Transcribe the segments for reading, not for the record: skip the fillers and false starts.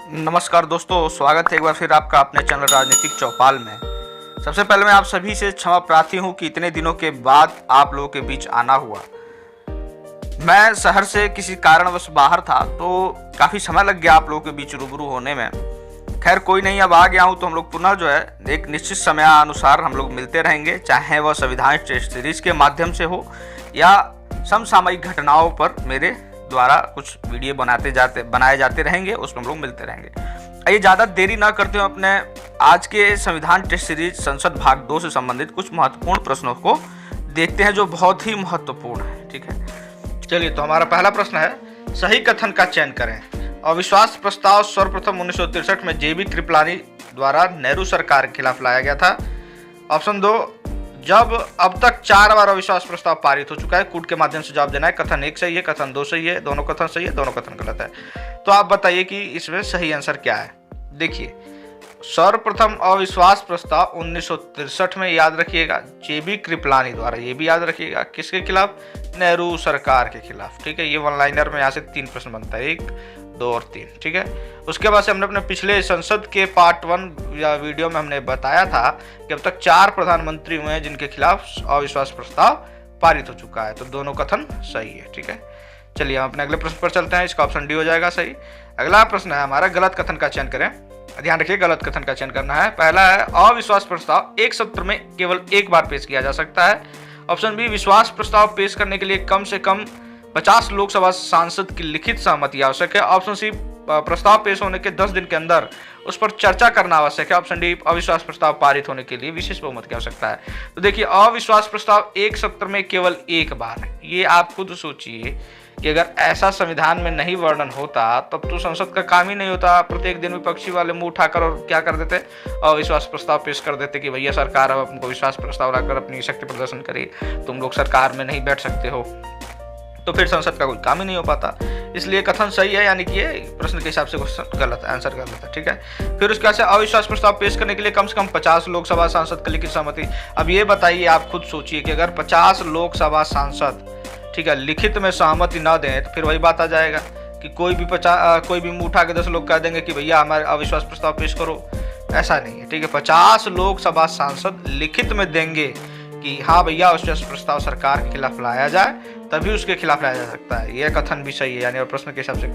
नमस्कार दोस्तों, स्वागत है एक बार फिर आपका अपने चैनल राजनीतिक चौपाल में। सबसे पहले मैं आप सभी से क्षमा प्रार्थी हूं कि इतने दिनों के बाद आप लोगों के बीच आना हुआ। मैं शहर से किसी कारणवश बाहर था तो काफ़ी समय लग गया आप लोगों के बीच रूबरू होने में। खैर कोई नहीं, अब आ गया हूं तो हम लोग पुनः जो है एक निश्चित समयानुसार हम लोग मिलते रहेंगे, चाहे वह संविधान टेस्ट सीरीज के माध्यम से हो या समसामयिक घटनाओं पर मेरे द्वारा कुछ वीडियो बनाए जाते रहेंगे, उसमें हम लोग मिलते रहेंगे। आइए ज़्यादा देरी ना करते हुए अपने आज के संविधान टेस्ट सीरीज संसद भाग 2 से संबंधित कुछ महत्वपूर्ण प्रश्नों को देखते हैं जो बहुत ही महत्वपूर्ण है। ठीक है, चलिए तो हमारा पहला प्रश्न है, सही कथन का चयन करें। अविश्वास प्रस्ताव सर्वप्रथम 1963 में जेबी कृपलानी द्वारा नेहरू सरकार के खिलाफ लाया गया था। ऑप्शन 2, जब अब तक 4 बार अविश्वास प्रस्ताव पारित हो चुका है। कूट के माध्यम से जवाब देना है। कथन 1 सही है, कथन 2 सही है, दोनों कथन सही है, दोनों कथन गलत है। तो आप बताइए कि इसमें सही आंसर क्या है। देखिए, सर्वप्रथम अविश्वास प्रस्ताव 1963 में, याद रखिएगा, जेबी कृपलानी द्वारा, ये भी याद रखिएगा, किसके खिलाफ? नेहरू सरकार के खिलाफ। ठीक है, ये वन लाइनर में यहाँ से 3 प्रश्न बनता है, 1, 2 और 3। ठीक है, उसके बाद से हमने अपने पिछले संसद के पार्ट 1 या वीडियो में हमने बताया था कि अब तक 4 प्रधानमंत्री हुए हैं जिनके खिलाफ अविश्वास प्रस्ताव पारित हो चुका है। तो दोनों कथन सही है। ठीक है, चलिए हम अपने अगले प्रश्न पर चलते हैं। इसका ऑप्शन डी हो जाएगा सही। अगला प्रश्न है हमारा, गलत कथन का चयन करें। ध्यान रखिए, गलत कथन का चयन करना है। पहला है, अविश्वास प्रस्ताव एक सत्र में केवल एक बार पेश किया जा सकता है। ऑप्शन बी, विश्वास प्रस्ताव पेश करने के लिए कम से कम 50 लोकसभा सांसद की लिखित सहमति आवश्यक है। ऑप्शन सी, प्रस्ताव पेश होने के 10 दिन के अंदर उस पर चर्चा करना आवश्यक है। ऑप्शन डी, अविश्वास प्रस्ताव पारित होने के लिए विशेष बहुमत की आवश्यकता है। तो देखिए, अविश्वास प्रस्ताव एक सत्र में केवल एक बार है। ये आप खुद सोचिए कि अगर ऐसा संविधान में नहीं वर्णन होता तब तो संसद का काम ही नहीं होता। प्रत्येक दिन विपक्षी वाले मुंह उठाकर और क्या कर देते, अविश्वास प्रस्ताव पेश कर देते कि भैया सरकार अब हमको विश्वास प्रस्ताव लाकर अपनी शक्ति प्रदर्शन करे, तुम लोग सरकार में नहीं बैठ सकते हो। तो फिर संसद का कोई काम ही नहीं हो पाता। इसलिए कथन सही है, यानी कि ये प्रश्न के हिसाब से क्वेश्चन गलत है, आंसर गलत है। ठीक है, फिर उसके बाद से अविश्वास प्रस्ताव पेश करने के लिए कम से कम 50 लोकसभा सांसद की लिखित सहमति। अब ये बताइए, आप खुद सोचिए कि अगर 50 लोकसभा सांसद, ठीक है, लिखित में सहमति न दें तो फिर वही बात आ जाएगा कि कोई भी मुंह उठा के 10 लोग कह देंगे कि भैया हमारे अविश्वास प्रस्ताव पेश करो। ऐसा नहीं है। ठीक है, 50 लोकसभा सांसद लिखित में देंगे कि हाँ भैया अविश्वास प्रस्ताव सरकार के खिलाफ लाया जाए, तभी उसके खिलाफ लाया जा सकता है। यह कथन भी सही है, यानी प्रश्न के हिसाब से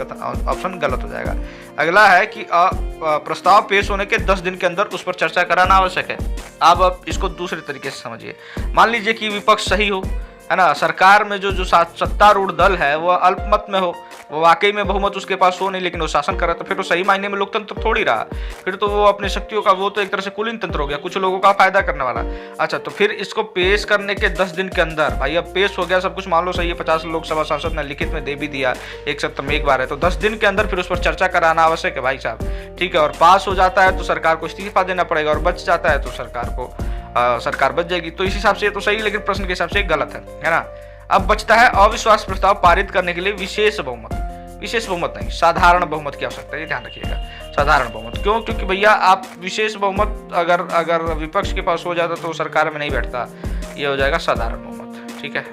ऑप्शन गलत हो जाएगा। अगला है कि प्रस्ताव पेश होने के 10 दिन के अंदर उस पर चर्चा कराना आवश्यक है। अब इसको दूसरे तरीके से समझिए। मान लीजिए कि विपक्ष सही हो, है ना, सरकार में जो सत्तारूढ़ दल है वो अल्पमत में हो, वो वाकई में बहुमत उसके पास हो नहीं, लेकिन वो शासन कर रहा, तो फिर तो सही मायने में लोकतंत्र थोड़ी रहा। फिर तो वो अपनी शक्तियों का, वो तो एक तरह से कुलीन तंत्र हो गया, कुछ लोगों का फायदा करने वाला। अच्छा, तो फिर इसको पेश करने के 10 दिन के अंदर, भाई अब पेश हो गया, सब कुछ मान लो सही है, 50 लोकसभा सांसद ने लिखित में दे भी दिया, एक सत्र में एक बार है, तो 10 दिन के अंदर फिर उस पर चर्चा कराना आवश्यक है भाई साहब। ठीक है, और पास हो जाता है तो सरकार को इस्तीफा देना पड़ेगा, और बच जाता है तो सरकार बच जाएगी। तो इस हिसाब से ये तो सही, लेकिन प्रश्न के हिसाब से गलत है ना। अब बचता है अविश्वास प्रस्ताव पारित करने के लिए विशेष बहुमत। विशेष बहुमत नहीं, साधारण बहुमत की आवश्यकता है, ध्यान रखिएगा। साधारण बहुमत क्यों? क्योंकि भैया आप विशेष बहुमत अगर विपक्ष के पास हो जाता तो सरकार में नहीं बैठता, ये हो जाएगा साधारण बहुमत। ठीक है,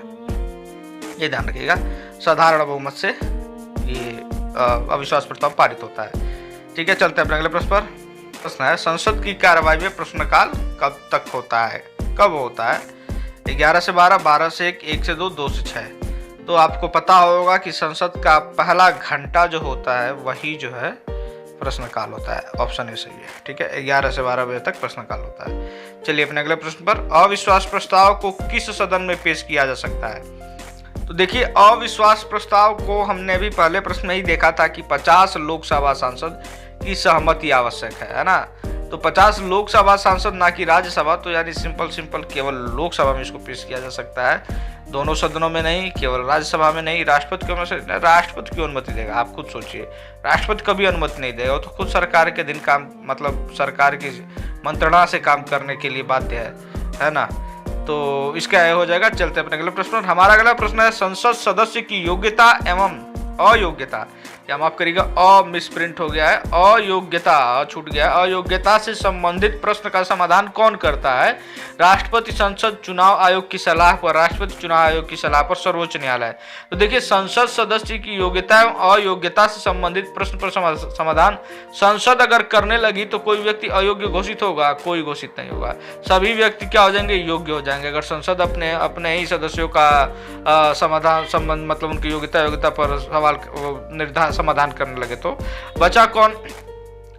ये ध्यान रखिएगा, साधारण बहुमत से ये अविश्वास प्रस्ताव पारित होता है। ठीक है, चलते हैं अपने अगले प्रश्न पर। प्रश्न है, संसद की कार्यवाही में प्रश्नकाल कब तक होता है? कब होता है? 11 से 12, 12 से 1, 1 से 2, 2 से 6। तो आपको पता होगा कि संसद का पहला घंटा जो होता है वही जो है प्रश्नकाल होता है। ऑप्शन ए सही है। ठीक है, 11 से 12 बजे तक प्रश्नकाल होता है। चलिए अपने अगले प्रश्न पर, अविश्वास प्रस्ताव को किस सदन में पेश किया जा सकता है? तो देखिए, अविश्वास प्रस्ताव को हमने भी पहले प्रश्न में ही देखा था कि 50 लोकसभा सांसद की सहमति आवश्यक है ना। तो 50 लोकसभा सांसद, ना कि राज्यसभा, तो यानी सिंपल केवल लोकसभा में इसको पेश किया जा सकता है, दोनों सदनों में नहीं, केवल राज्यसभा में नहीं। राष्ट्रपति क्यों अनुमति देगा? आप खुद सोचिए, राष्ट्रपति कभी अनुमति नहीं देगा, तो खुद सरकार के दिन काम, मतलब सरकार की मंत्रणा से काम करने के लिए बाध्य है ना। तो इसका यह हो जाएगा। चलते अपने अगले प्रश्न। हमारा अगला प्रश्न है, संसद सदस्य की योग्यता एवं अयोग्यता क्या माफ करिएगा, अ मिसप्रिंट हो गया है, अयोग्यता छूट गया है। अयोग्यता से संबंधित प्रश्न का समाधान कौन करता है? राष्ट्रपति संसद चुनाव आयोग की सलाह पर, राष्ट्रपति चुनाव आयोग की सलाह पर सर्वोच्च न्यायालय। तो देखिए, संसद सदस्य की योग्यता एवं अयोग्यता से संबंधित प्रश्न पर समाधान संसद अगर करने लगी तो कोई व्यक्ति अयोग्य घोषित होगा? कोई घोषित नहीं होगा, सभी व्यक्ति क्या हो जाएंगे? योग्य हो जाएंगे। अगर संसद अपने अपने ही सदस्यों का समाधान संबंध मतलब उनकी योग्यता पर सवाल निर्धारण समाधान करने लगे तो बचा कौन?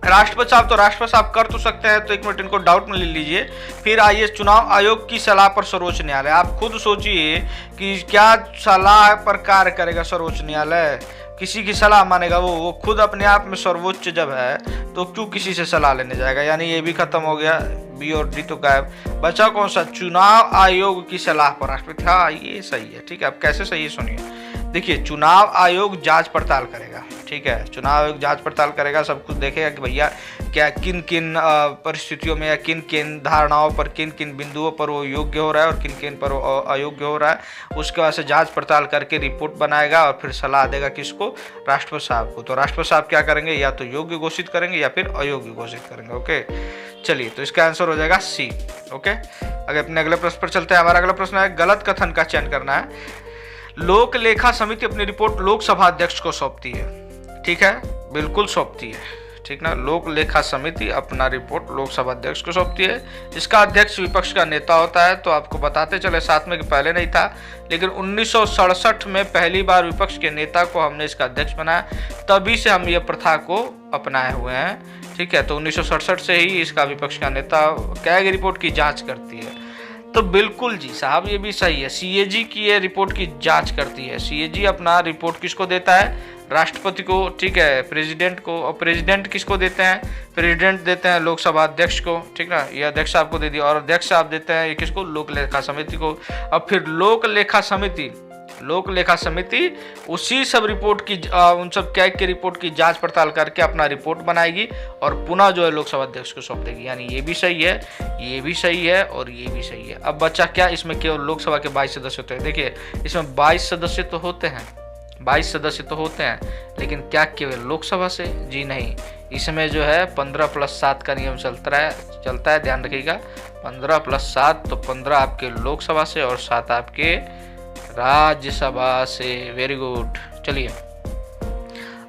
राष्ट्रपति साहब। तो राष्ट्रपति साहब कर तो सकते हैं, तो एक मिनट इनको डाउट में ले लीजिए। फिर आइए, चुनाव आयोग की सलाह पर सर्वोच्च न्यायालय। आप खुद सोचिए कि क्या सलाह पर कार्य करेगा सर्वोच्च न्यायालय? किसी की सलाह मानेगा वो खुद अपने आप में सर्वोच्च जब है तो क्यों किसी से सलाह लेने जाएगा? यानी ये भी खत्म हो गया, बी और डी तो गायब। बचा कौन सा? चुनाव आयोग की सलाह पर राष्ट्रपति। हाँ, ये सही है। ठीक है, अब कैसे सही है सुनिए। देखिए, चुनाव आयोग जांच पड़ताल करेगा। ठीक है, चुनाव आयोग जांच पड़ताल करेगा, सब कुछ देखेगा कि भैया क्या किन किन परिस्थितियों में या किन किन धारणाओं पर, किन किन बिंदुओं पर वो योग्य हो रहा है और किन किन पर वो अयोग्य हो रहा है। उसके बाद से जांच पड़ताल करके रिपोर्ट बनाएगा और फिर सलाह देगा किसको? राष्ट्रपति साहब को। तो राष्ट्रपति साहब क्या करेंगे? या तो योग्य घोषित करेंगे या फिर अयोग्य घोषित करेंगे। ओके, चलिए, तो इसका आंसर हो जाएगा सी। ओके, अगर अपने अगले प्रश्न पर चलते हैं। हमारा अगला प्रश्न है, गलत कथन का चयन करना है। लोक लेखा समिति अपनी रिपोर्ट लोकसभा अध्यक्ष को सौंपती है। ठीक है, बिल्कुल सौंपती है। ठीक ना, लोक लेखा समिति अपना रिपोर्ट लोकसभा अध्यक्ष को सौंपती है। इसका अध्यक्ष विपक्ष का नेता होता है। तो आपको बताते चले साथ में कि पहले नहीं था, लेकिन 1967 में पहली बार विपक्ष के नेता को हमने इसका अध्यक्ष बनाया, तभी से हम ये प्रथा को अपनाए हुए हैं। ठीक है, तो 1967 से ही इसका विपक्ष का नेता कैग रिपोर्ट की जांच करती है। तो बिल्कुल जी साहब, ये भी सही है। सीएजी की ये रिपोर्ट की जांच करती है। सीएजी अपना रिपोर्ट किसको देता है? राष्ट्रपति को। ठीक है, प्रेसिडेंट को। और प्रेसिडेंट किसको देते हैं? प्रेसिडेंट देते हैं लोकसभा अध्यक्ष को। ठीक ना, ये अध्यक्ष साहब को दे दिया, और अध्यक्ष साहब देते हैं ये किसको? लोक लेखा समिति को। अब फिर लोक लेखा समिति उसी सब रिपोर्ट की उन सब कैग की रिपोर्ट की जांच पड़ताल करके अपना रिपोर्ट बनाएगी और पुनः जो है लोकसभा अध्यक्ष को सौंप देगी। यानी ये भी सही है, ये भी सही है और ये भी सही है। अब बचा क्या? इसमें केवल लोकसभा के 22 सदस्य होते हैं। देखिए, इसमें 22 सदस्य तो होते हैं, 22 सदस्य तो होते हैं, लेकिन क्या केवल लोकसभा से? जी नहीं, इसमें जो है 15+7 का नियम चलता है। ध्यान रखिएगा, 15+7, तो 15 आपके लोकसभा से और 7 आपके राज्यसभा से। Very good. चलिए,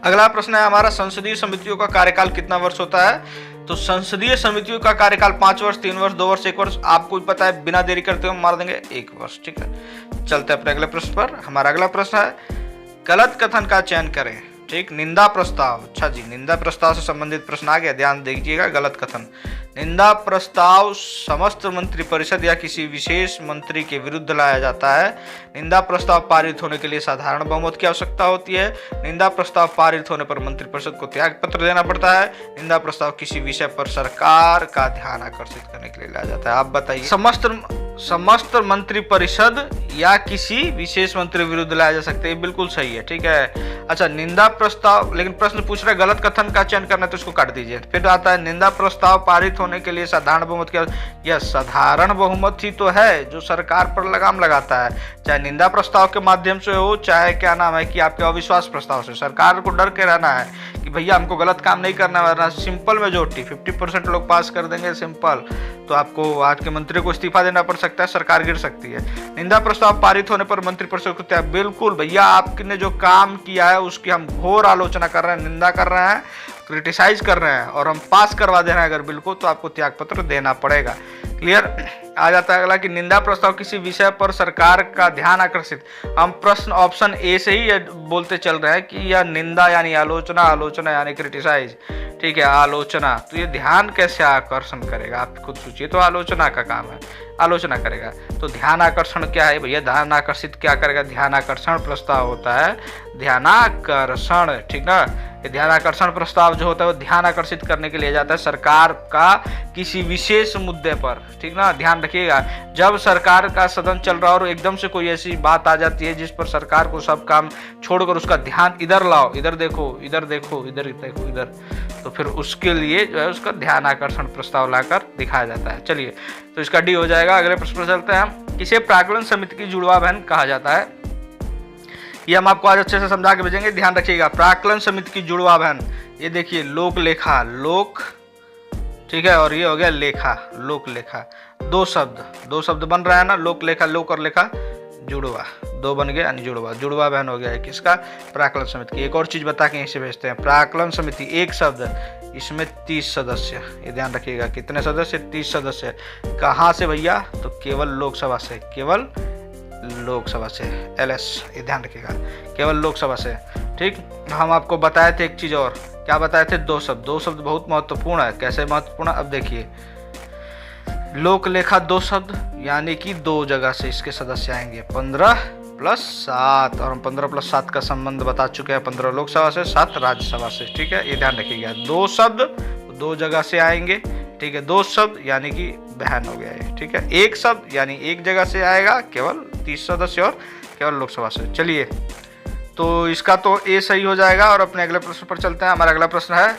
अगला प्रश्न है हमारा, संसदीय समितियों का कार्यकाल कितना वर्ष होता है? तो संसदीय समितियों का कार्यकाल 5 वर्ष, 3 वर्ष, 2 वर्ष, 1 वर्ष। आपको भी पता है, बिना देरी करते हुए मार देंगे 1 वर्ष। ठीक है, चलते हैं अपने अगले प्रश्न पर। हमारा अगला प्रश्न है, गलत कथन का चयन करें। ठीक, निंदा प्रस्ताव। अच्छा जी, निंदा प्रस्ताव से संबंधित प्रश्न आ गया, ध्यान दीजिएगा। गलत कथन, निंदा प्रस्ताव समस्त मंत्रिपरिषद या किसी विशेष मंत्री के विरुद्ध लाया जाता है। निंदा प्रस्ताव पारित होने के लिए साधारण बहुमत की आवश्यकता होती है। निंदा प्रस्ताव पारित होने पर मंत्रिपरिषद को त्याग पत्र देना पड़ता है। निंदा प्रस्ताव किसी विषय पर सरकार का ध्यान आकर्षित करने के लिए लाया जाता है। आप बताइए, समस्त मंत्रिपरिषद या किसी विशेष मंत्री विरुद्ध लाया जा सकता है। बिल्कुल सही है। ठीक है, अच्छा, निंदा प्रस्ताव, लेकिन प्रश्न पूछ रहा है गलत कथन का चयन करना, तो इसको काट दीजिए। फिर आता है, निंदा प्रस्ताव पारित होने के लिए साधारण बहुमत क्या? यह साधारण बहुमत ही तो है जो सरकार पर लगाम लगाता है, चाहे निंदा प्रस्ताव के माध्यम से हो, चाहे क्या नाम है कि आपके अविश्वास प्रस्ताव से। सरकार को डर के रहना है कि भैया हमको गलत काम नहीं करना है, सिंपल मेजोरिटी 50% लोग पास कर देंगे, सिंपल, तो आपको आज के मंत्री को इस्तीफा देना पड़ सकता है, सरकार गिर सकती है। निंदा प्रस्ताव पारित होने पर मंत्रिपरिषद को त्याग। बिल्कुल भैया, आपने जो काम किया है उसकी हम घोर आलोचना कर रहे हैं, निंदा कर रहे हैं, क्रिटिसाइज कर रहे हैं और हम पास करवा दे रहे हैं अगर बिल को, तो आपको त्याग पत्र देना पड़ेगा। क्लियर? आ जाता है अगला कि निंदा प्रस्ताव किसी विषय पर सरकार का ध्यान आकर्षित। हम प्रश्न ऑप्शन ए से ही बोलते चल रहे हैं कि यह निंदा यानी आलोचना, आलोचना यानी क्रिटिसाइज। ठीक है, आलोचना, तो ये ध्यान कैसे आकर्षण करेगा? आप खुद सोचिए, तो आलोचना का काम है, आलोचना करेगा। तो ध्यान आकर्षण क्या है भैया? ध्यान आकर्षित क्या करेगा? ध्यान आकर्षण प्रस्ताव होता है, ध्यानाकर्षण। ठीक ना, ये ध्यान आकर्षण प्रस्ताव जो होता है वो ध्यान आकर्षित करने के लिए जाता है सरकार का किसी विशेष मुद्दे पर। ठीक ना, ध्यान रखिएगा, जब सरकार का सदन चल रहा हो और एकदम से कोई ऐसी बात आ जाती है जिस पर सरकार को सब काम छोड़कर उसका ध्यान इधर लाओ, इधर देखो, इधर देखो, इधर देखो, इधर, तो फिर उसके लिए जो है उसका ध्यान आकर्षण प्रस्ताव लाकर दिखाया जाता है। चलिए, तो इसका डी हो जाएगा। अगले प्रश्न पर चलते हैं हम। किसे प्राक्कलन समिति की जुड़वा बहन कहा जाता है? ये हम आपको आज अच्छे से समझा के भेजेंगे, ध्यान रखिएगा। प्राक्कलन समिति की जुड़वा बहन, ये देखिए लोक लेखा, लोक, ठीक है, और ये हो गया लेखा, लोक लेखा। दो शब्द बन रहा है ना, लोक लेखा, लोक और लेखा, जुड़वा, दो बन गए यानी जुड़वा। जुड़वा बहन हो गया है किसका? प्राक्कलन समिति की। एक और चीज बता के यहीं से भेजते हैं, प्राक्कलन समिति एक शब्द, इसमें 30 सदस्य, ये ध्यान रखिएगा। कितने सदस्य? 30 सदस्य। कहाँ से भैया? तो केवल लोकसभा से, केवल लोकसभा से, LS, ये ध्यान रखिएगा, केवल लोकसभा से। ठीक, हम आपको बताए थे एक चीज और, क्या बताए थे? दो शब्द बहुत महत्वपूर्ण है। कैसे महत्वपूर्ण? अब देखिए, लोक लेखा दो शब्द, यानी कि दो जगह से इसके सदस्य आएंगे, 15+7, और हम 15+7 का संबंध बता चुके हैं, 15 लोकसभा से, 7 राज्यसभा से। ठीक है, ये ध्यान रखिएगा, दो शब्द दो जगह से आएंगे। ठीक है, दो शब्द यानी कि बहन हो गया है। ठीक है, एक शब्द यानी एक जगह से आएगा, केवल 30 सदस्य और केवल लोकसभा से। चलिए, तो इसका तो ए सही हो जाएगा, और अपने अगले प्रश्न पर चलते हैं। हमारा अगला प्रश्न है,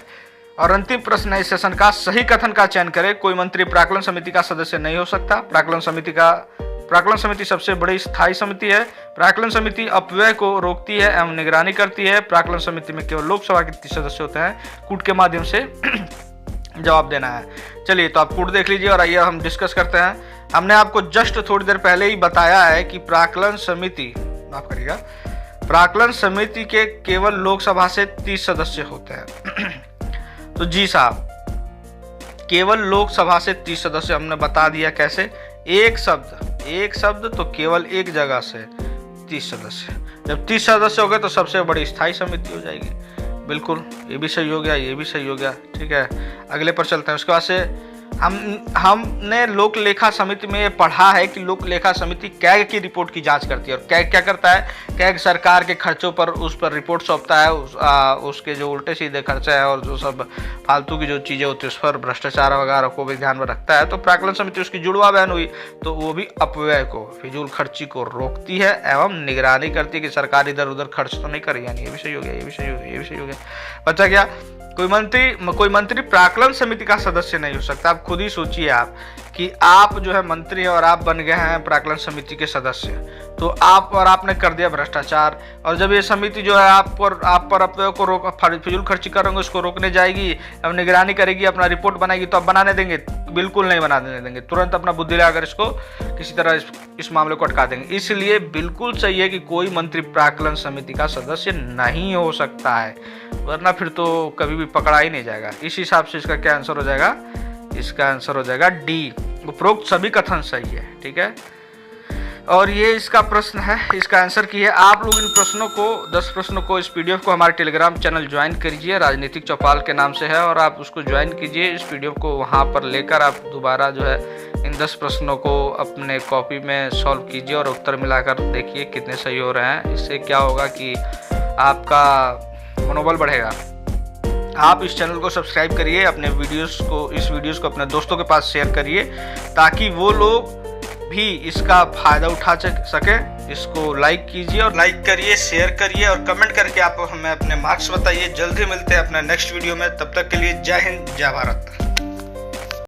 और अंतिम प्रश्न है इस सेशन का, सही कथन का चयन करें। कोई मंत्री प्राक्कलन समिति का सदस्य नहीं हो सकता। प्राक्कलन समिति सबसे बड़ी स्थायी समिति है। प्राक्कलन समिति अपव्यय को रोकती है एवं निगरानी करती है। प्राक्कलन समिति में केवल लोकसभा के 30 सदस्य होते हैं। कूट के माध्यम से जवाब देना है। चलिए, तो आप कूट देख लीजिए और आइए हम डिस्कस करते हैं। हमने आपको जस्ट थोड़ी देर पहले ही बताया है कि प्राक्कलन समिति, माफ करिएगा, प्राक्कलन समिति के केवल लोकसभा से 30 सदस्य होते हैं। तो जी साहब, केवल लोकसभा से 30 सदस्य हमने बता दिया। कैसे? एक शब्द तो केवल एक जगह से 30 सदस्य। जब 30 सदस्य हो गए तो सबसे बड़ी स्थायी समिति हो जाएगी। बिल्कुल, ये भी सही हो गया, ये भी सही हो गया। ठीक है, अगले पर चलते हैं। उसके बाद से हमने लोक लेखा समिति में पढ़ा है कि लोक लेखा समिति कैग की रिपोर्ट की जांच करती है। और कैग क्या करता है? कैग सरकार के खर्चों पर उस पर रिपोर्ट सौंपता है, उसके जो उल्टे सीधे खर्चे हैं और जो सब फालतू की जो चीज़ें होती है उस पर, भ्रष्टाचार वगैरह को भी ध्यान में रखता है। तो प्राक्कलन समिति उसकी जुड़वा बहन हुई, तो वो भी अपव्यय को, फिजूल खर्ची को रोकती है एवं निगरानी करती है कि सरकार इधर उधर खर्च तो नहीं करे। यानी ये भी सही हो गया, ये भी सही हो गया, ये भी सही हो गया। बचा क्या? कोई मंत्री प्राक्कलन समिति का सदस्य नहीं हो सकता। आप खुद ही सोचिए आप कि आप जो है मंत्री है और आप बन गए हैं प्राक्कलन समिति के सदस्य, तो आपने कर दिया भ्रष्टाचार, और जब ये समिति जो है आप पर अपव्यय को रोक, फिजूल खर्ची करेंगे उसको रोकने जाएगी, अब निगरानी करेगी, अपना रिपोर्ट बनाएगी, तो आप बनाने देंगे? बिल्कुल नहीं बनाने देंगे। तुरंत अपना बुद्धि लगाकर इसको किसी तरह इस मामले को अटका देंगे। इसलिए बिल्कुल सही है कि कोई मंत्री प्राक्कलन समिति का सदस्य नहीं हो सकता है, वरना फिर तो कभी भी पकड़ा ही नहीं जाएगा। इस हिसाब से इसका क्या आंसर हो जाएगा? इसका आंसर हो जाएगा डी। उपरोक्त सभी कथन सही है। ठीक है, और ये इसका प्रश्न है, इसका आंसर की है। आप लोग इन प्रश्नों को, 10 प्रश्नों को, इस PDF को हमारे टेलीग्राम चैनल ज्वाइन करिए, राजनीतिक चौपाल के नाम से है, और आप उसको ज्वाइन कीजिए। इस PDF को वहाँ पर लेकर आप दोबारा जो है इन 10 प्रश्नों को अपने कॉपी में सॉल्व कीजिए और उत्तर मिलाकर देखिए कितने सही हो रहे हैं। इससे क्या होगा कि आपका मनोबल बढ़ेगा। आप इस चैनल को सब्सक्राइब करिए, अपने इस वीडियोस को अपने दोस्तों के पास शेयर करिए, ताकि वो लोग भी इसका फायदा उठा सके। इसको लाइक कीजिए, और लाइक करिए, शेयर करिए, और कमेंट करके आप हमें अपने मार्क्स बताइए। जल्दी मिलते हैं अपने नेक्स्ट वीडियो में, तब तक के लिए जय हिंद, जय भारत।